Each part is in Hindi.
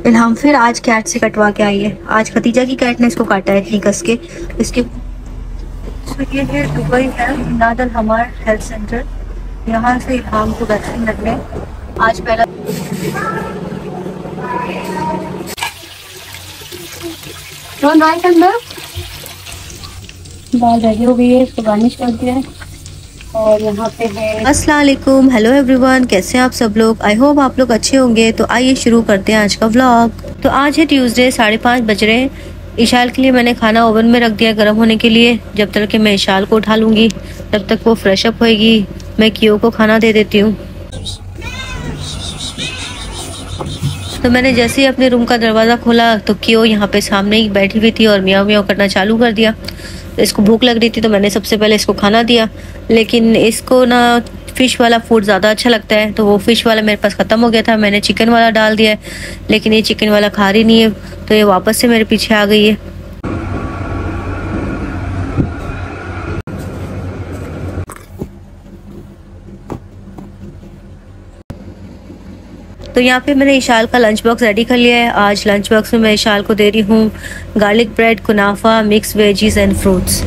इल्हाम फिर आज कैट से कटवा के आई है। आज खतीजा की कैट ने इसको काटा है इतनी कस के। इसके तो ये है दुबई है नादल हमार हेल्थ सेंटर। यहाँ से इल्हाम को वैक्सीन लगने आज पहला। राइट अंदर दाल रेडी हो गई है, इसको गार्निश कर दिया है। और यहाँ पे है अस्सलाम वालेकुम, हेलो एवरीवन, कैसे हैं आप सब लोग। आई होप आप लोग अच्छे होंगे। तो आइए शुरू करते हैं आज का व्लॉग। तो आज है ट्यूसडे, 5:30 बज रहे हैं। इशाल के लिए मैंने खाना ओवन में रख दिया गर्म होने के लिए। जब तक कि मैं इशाल को उठा लूंगी तब तक वो फ्रेश अप होएगी। मैं कियो को खाना दे देती हूँ। तो मैंने जैसे ही अपने रूम का दरवाज़ा खोला तो कियो यहाँ पे सामने ही बैठी हुई थी और मियाँ मियाँ करना चालू कर दिया। तो इसको भूख लग रही थी तो मैंने सबसे पहले इसको खाना दिया। लेकिन इसको ना फ़िश वाला फूड ज़्यादा अच्छा लगता है, तो वो फ़िश वाला मेरे पास ख़त्म हो गया था। मैंने चिकन वाला डाल दिया है, लेकिन ये चिकन वाला खा रही नहीं है, तो ये वापस से मेरे पीछे आ गई है। तो यहाँ पे मैंने इशाल का लंच बॉक्स रेडी कर लिया है। आज लंच बॉक्स में मैं इशाल को दे रही हूँ गार्लिक ब्रेड, कुनाफा, mix veggies and fruits.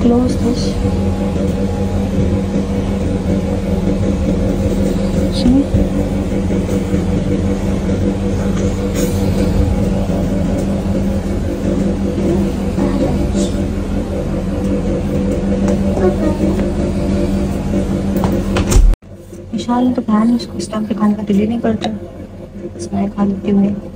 Close this. See? Vishal ने तो खाया नहीं, उसको इस टाइम पे खाने का दिल ही नहीं करता। मैं खा लेती हूँ।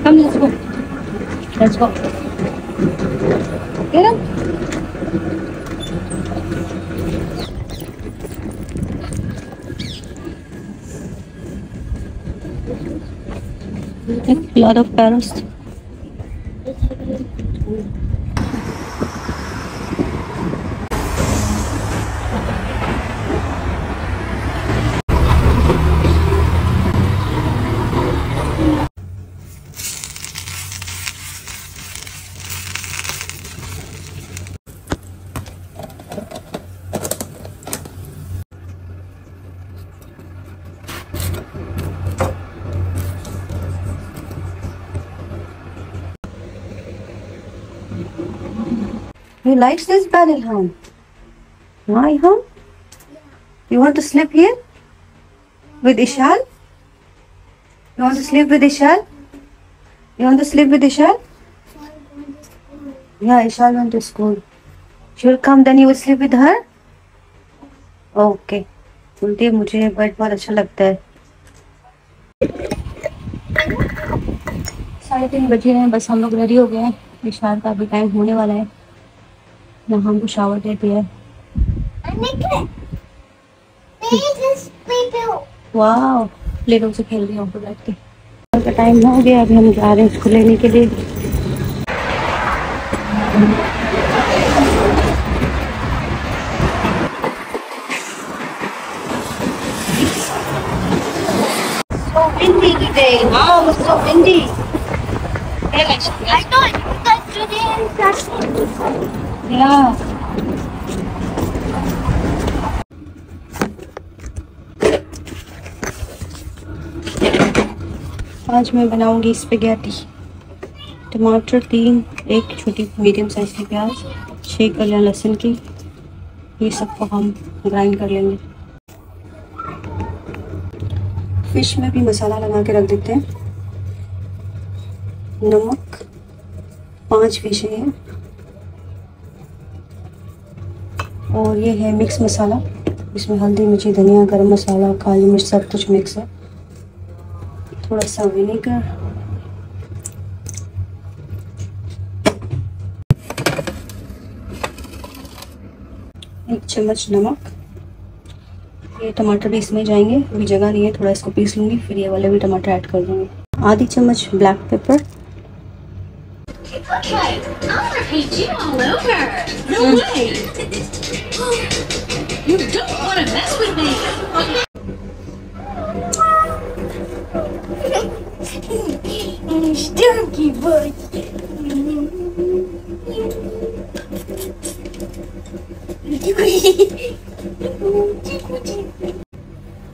Come, let's go. Let's go. Get up. A lot of parrots. You like this bed, Ilham? Why, Ilham? You want to sleep here with Ishal? You want to sleep with Ishal? You want to sleep with Ishal? Yeah, Ishal went to school. She'll come, then you will sleep with her? Okay. सुनती मुझे बेड बहुत अच्छा लगता है। 3:30 बजे हैं, बस हम लोग रेडी हो गए हैं। इशाल का भी टाइम होने वाला है। यहाँ हमको शावर दे दिया है। वाह, प्लेटों से खेल रही हूँ बैठ के। का टाइम हो गया, अभी हम जा रहे हैं इसको लेने के लिए। So windy today. Wow, it's so windy. I thought you guys today. Yeah. आज मैं बनाऊंगी स्पेगेटी। टमाटर 3, एक छोटी मीडियम साइज की प्याज, 6 कलियां लहसुन की, ये सबको हम ग्राइंड कर लेंगे। फिश में भी मसाला लगा के रख देते हैं। नमक, 5 फिश है, और ये है मिक्स मसाला, इसमें हल्दी, मिर्ची, धनिया, गरम मसाला, काली मिर्च सब कुछ मिक्स है। थोड़ा सा विनेगर, एक चम्मच नमक। ये टमाटर भी इसमें जाएंगे, अभी जगह नहीं है, थोड़ा इसको पीस लूँगी, फिर ये वाले भी टमाटर ऐड कर दूँगी। आधी चम्मच ब्लैक पेपर।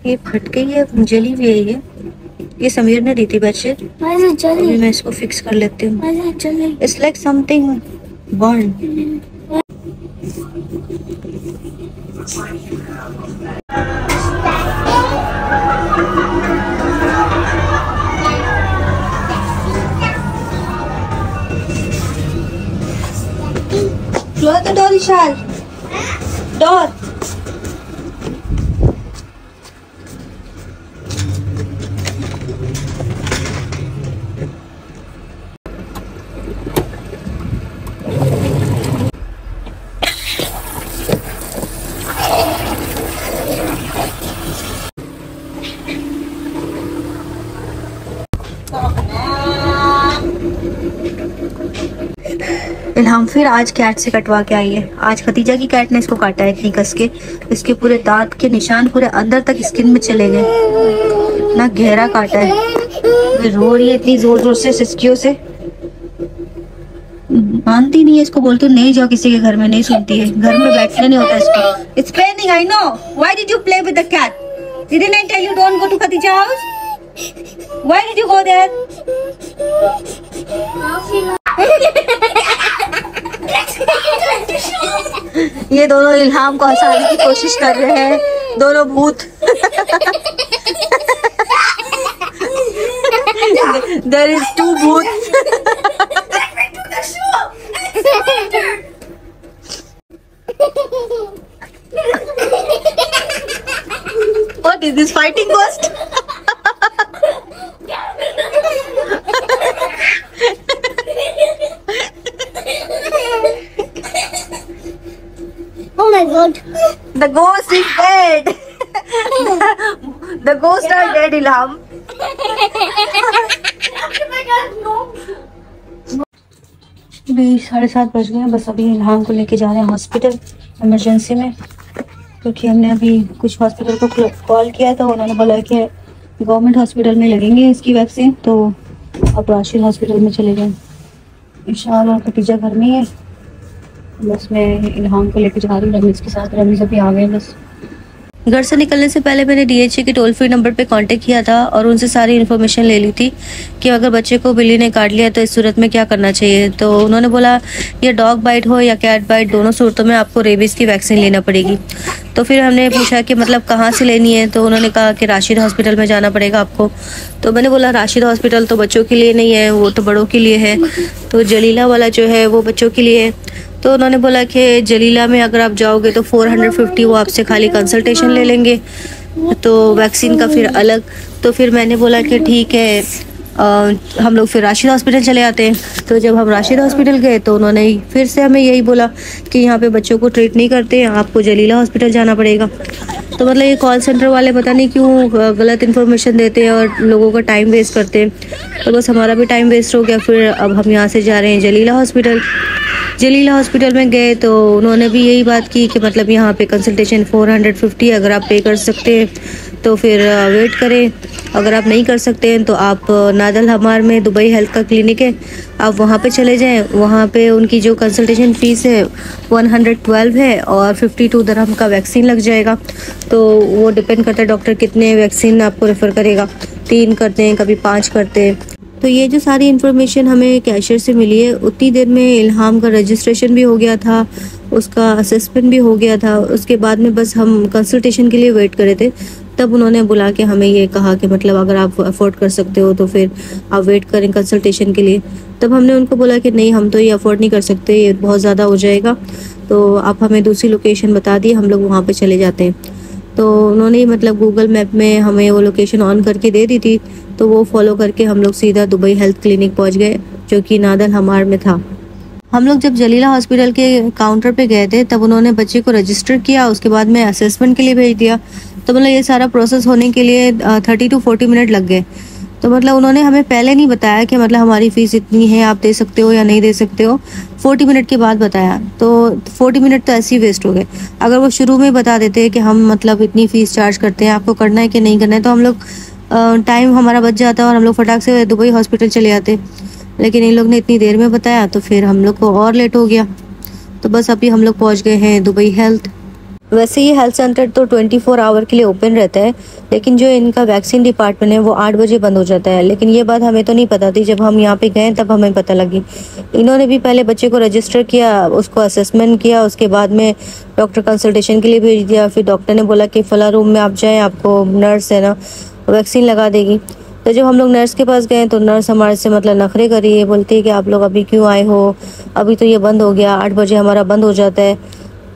ये फट गई है, जली हुई है। ये समीर ने दी थी बेडशीट, अभी मैं इसको फिक्स कर लेती हूँ। It's like something burn. Close the door, Ishal. Door. इल्हाम फिर आज कैट से कटवा के आई है। आज खतीजा की कैट ने इसको काटा है इतनी कस के, इसके पूरे दांत के निशान पूरे अंदर तक स्किन में चले गए, ना गहरा काटा है। रो रही है इतनी जोर जोर से, सिसकियों से, मानती नहीं है। इसको बोलते नहीं जाओ किसी के घर में, नहीं सुनती है, घर में बैठने नहीं होता इसको। It's paining, I know. Why did you play with the cat? Didn't I tell you don't go to Khatija house? Why did you go there? ये दोनों इल्हाम को हंसाने की कोशिश कर रहे हैं, दोनों भूत। There is two भूत। What is this, fighting ghost? Oh my god. The ghost is dead. The ghosts are dead, Ilham. अभी 7:30 बज गए हैं। बस अभी इल्हाम को लेके जा रहे हैं हॉस्पिटल इमरजेंसी में, क्योंकि हमने अभी कुछ हॉस्पिटल को कॉल किया था, उन्होंने बोला कि गवर्नमेंट हॉस्पिटल में लगेंगे इसकी वैक्सीन, तो अब राशिद हॉस्पिटल में चले गए। इंशाल्लाह खतीजा घर में है, बस मैं इल्हाम को लेके जा रही हूँ रमीज़ के साथ। रमीज़ अभी आ गए। बस घर से निकलने से पहले मैंने DHA के टोल फ्री नंबर पे कांटेक्ट किया था और उनसे सारी इन्फॉर्मेशन ले ली थी कि अगर बच्चे को बिल्ली ने काट लिया तो इस सूरत में क्या करना चाहिए। तो उन्होंने बोला ये डॉग बाइट हो या कैट बाइट, दोनों सूरतों में आपको रेबीज़ की वैक्सीन लेना पड़ेगी। तो फिर हमने पूछा कि मतलब कहाँ से लेनी है, तो उन्होंने कहा कि राशिद हॉस्पिटल में जाना पड़ेगा आपको। तो मैंने बोला राशिद हॉस्पिटल तो बच्चों के लिए नहीं है, वो तो बड़ों के लिए है, तो जलीला वाला जो है वो बच्चों के लिए है। तो उन्होंने बोला कि जलीला में अगर आप जाओगे तो 450 वो आपसे खाली कंसल्टेशन ले लेंगे, तो वैक्सीन का फिर अलग। तो फिर मैंने बोला कि ठीक है, हम लोग फिर राशिद हॉस्पिटल चले आते हैं। तो जब हम राशिद हॉस्पिटल गए तो उन्होंने फिर से हमें यही बोला कि यहाँ पे बच्चों को ट्रीट नहीं करते हैं, आपको जलीला हॉस्पिटल जाना पड़ेगा। तो मतलब ये कॉल सेंटर वाले पता नहीं क्यों गलत इन्फॉर्मेशन देते हैं और लोगों का टाइम वेस्ट करते हैं। तो बस हमारा भी टाइम वेस्ट हो गया। फिर अब हम यहाँ से जा रहे हैं जलीला हॉस्पिटल। जलीला हॉस्पिटल में गए तो उन्होंने भी यही बात की कि मतलब यहाँ पे कंसल्टेशन 450, अगर आप पे कर सकते हैं तो फिर वेट करें, अगर आप नहीं कर सकते हैं तो आप नादल हमार में दुबई हेल्थ का क्लिनिक है, आप वहाँ पे चले जाएं। वहाँ पे उनकी जो कंसल्टेशन फ़ीस है 112 है और 52 दिरहम का वैक्सीन लग जाएगा। तो वो डिपेंड करता है डॉक्टर कितने वैक्सीन आपको रेफ़र करेगा, 3 करते हैं कभी 5 करते हैं। तो ये जो सारी इन्फॉर्मेशन हमें कैशियर से मिली है, उतनी देर में इल्हाम का रजिस्ट्रेशन भी हो गया था, उसका असेसमेंट भी हो गया था। उसके बाद में बस हम कंसल्टेशन के लिए वेट करे थे। तब उन्होंने बुला के हमें ये कहा कि मतलब अगर आप अफोर्ड कर सकते हो तो फिर आप वेट करें कंसल्टेशन के लिए। तब हमने उनको बोला कि नहीं, हम तो ये अफोर्ड नहीं कर सकते, ये बहुत ज़्यादा हो जाएगा। तो आप हमें दूसरी लोकेशन बता दी, हम लोग वहाँ पे चले जाते हैं। तो उन्होंने मतलब गूगल मैप में हमें वो लोकेशन ऑन करके दे दी थी, तो वो फॉलो करके हम लोग सीधा दुबई हेल्थ क्लिनिक पहुँच गए, जो कि नादल हमार में था। हम लोग जब जलीला हॉस्पिटल के काउंटर पे गए थे तब उन्होंने बच्चे को रजिस्टर किया, उसके बाद में असेसमेंट के लिए भेज दिया। तो मतलब ये सारा प्रोसेस होने के लिए 30 to 40 मिनट लग गए। तो मतलब उन्होंने हमें पहले नहीं बताया कि मतलब हमारी फ़ीस इतनी है, आप दे सकते हो या नहीं दे सकते हो। 40 मिनट के बाद बताया, तो 40 मिनट तो ऐसे ही वेस्ट हो गए। अगर वो शुरू में बता देते कि हम मतलब इतनी फ़ीस चार्ज करते हैं, आपको करना है कि नहीं करना है, तो हम लोग टाइम हमारा बच जाता और हम लोग फटाक से दुबई हॉस्पिटल चले जाते। लेकिन इन लोग ने इतनी देर में बताया तो फिर हम लोग को और लेट हो गया। तो बस अभी हम लोग पहुँच गए हैं दुबई हेल्थ। वैसे ये हेल्थ सेंटर तो 24 आवर के लिए ओपन रहता है, लेकिन जो इनका वैक्सीन डिपार्टमेंट है वो 8 बजे बंद हो जाता है। लेकिन ये बात हमें तो नहीं पता थी, जब हम यहाँ पे गए तब हमें पता लगी। इन्होंने भी पहले बच्चे को रजिस्टर किया, उसको असेसमेंट किया, उसके बाद में डॉक्टर कंसल्टेशन के लिए भेज दिया। फिर डॉक्टर ने बोला कि फला रूम में आप जाएँ, आपको नर्स है ना वैक्सीन लगा देगी। तो जब हम लोग नर्स के पास गए तो नर्स हमारे से मतलब नखरे करी है, बोलती है कि आप लोग अभी क्यों आए हो, अभी तो ये बंद हो गया, 8 बजे हमारा बंद हो जाता है।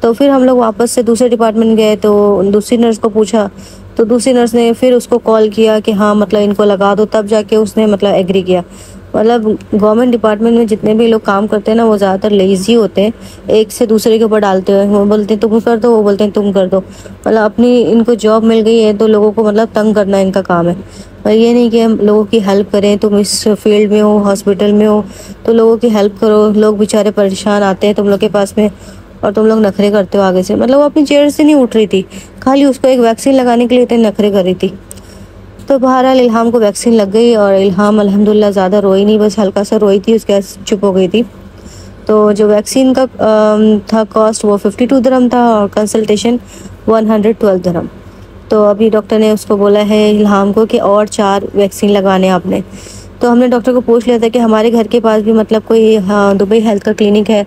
तो फिर हम लोग वापस से दूसरे डिपार्टमेंट गए, तो दूसरी नर्स को पूछा, तो दूसरी नर्स ने फिर उसको कॉल किया कि हाँ मतलब इनको लगा दो, तब जाके उसने मतलब एग्री किया। मतलब गवर्नमेंट डिपार्टमेंट में जितने भी लोग काम करते हैं ना, वो ज़्यादातर लेज़ी होते हैं, एक से दूसरे के ऊपर डालते हुए। वो बोलते हैं तुम कर दो, वो बोलते हैं तुम कर दो। मतलब अपनी इनको जॉब मिल गई है तो लोगों को मतलब तंग करना इनका काम है। और ये नहीं कि हम लोगों की हेल्प करें। तुम इस फील्ड में हो, हॉस्पिटल में हो, तो लोगों की हेल्प करो। लोग बेचारे परेशान आते हैं तुम लोग के पास में और तुम लोग नखरे करते हो आगे से। मतलब वो अपनी चेयर से नहीं उठ रही थी, खाली उसको एक वैक्सीन लगाने के लिए इतने नखरे कर रही थी। तो बहरहाल इल्हाम को वैक्सीन लग गई और इल्हाम अल्हम्दुलिल्लाह ज़्यादा रोई नहीं, बस हल्का सा रोई थी, उसके बाद चुप हो गई थी। तो जो वैक्सीन का था कॉस्ट वो 52 दिरहम था और कंसल्टेशन 112 दिरहम। तो अभी डॉक्टर ने उसको बोला है इल्हाम को कि और 4 वैक्सीन लगाने आपने। तो हमने डॉक्टर को पूछ लिया था कि हमारे घर के पास भी मतलब कोई हाँ दुबई हेल्थ का क्लिनिक है।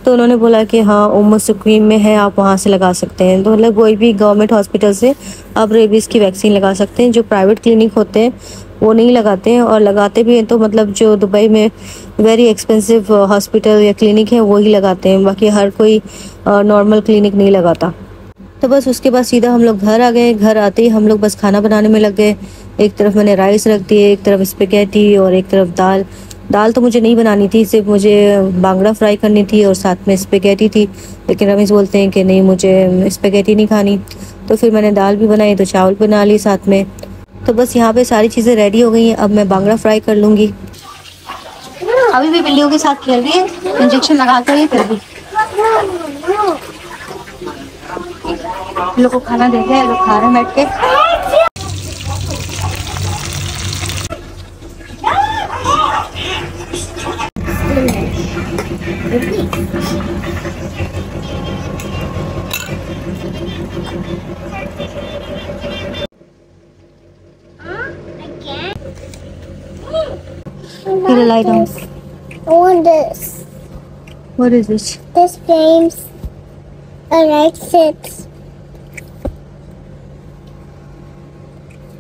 तो उन्होंने बोला कि हाँ उम्म सुकीम में है, आप वहाँ से लगा सकते हैं। तो मतलब कोई भी गवर्नमेंट हॉस्पिटल से आप रेबीज़ की वैक्सीन लगा सकते हैं। जो प्राइवेट क्लिनिक होते हैं वो नहीं लगाते हैं, और लगाते भी हैं तो मतलब जो दुबई में वेरी एक्सपेंसिव हॉस्पिटल या क्लिनिक है वो ही लगाते हैं, बाकी हर कोई नॉर्मल क्लिनिक नहीं लगाता। तो बस उसके बाद सीधा हम लोग घर आ गए। घर आते ही हम लोग बस खाना बनाने में लग गए। एक तरफ मैंने राइस रख दिए, एक तरफ स्पेगेटी और एक तरफ दाल। दाल तो मुझे नहीं बनानी थी, सिर्फ मुझे बांगड़ा फ्राई करनी थी और साथ में स्पेगेटी थी। लेकिन रमीज़ बोलते हैं कि नहीं मुझे स्पेगेटी नहीं खानी, तो फिर मैंने दाल भी बनाई तो चावल बना ली साथ में। तो बस यहाँ पे सारी चीज़ें रेडी हो गई हैं, अब मैं बांगड़ा फ्राई कर लूँगी। अभी भी बिल्लियों के साथ खेल रही है, इंजेक्शन लगा कर ही फिर भी लोग को खाना दे रहे हैं, लोग खा रहे हैं बैठ के। Here, lie down. I want this. What is this? This game's alright sits.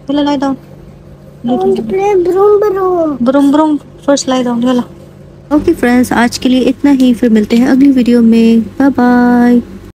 Here, lie down. I want to play broom broom. Broom broom, first lie down. Okay friends, आज के लिए इतना ही, फिर मिलते हैं अगली वीडियो में। Bye bye.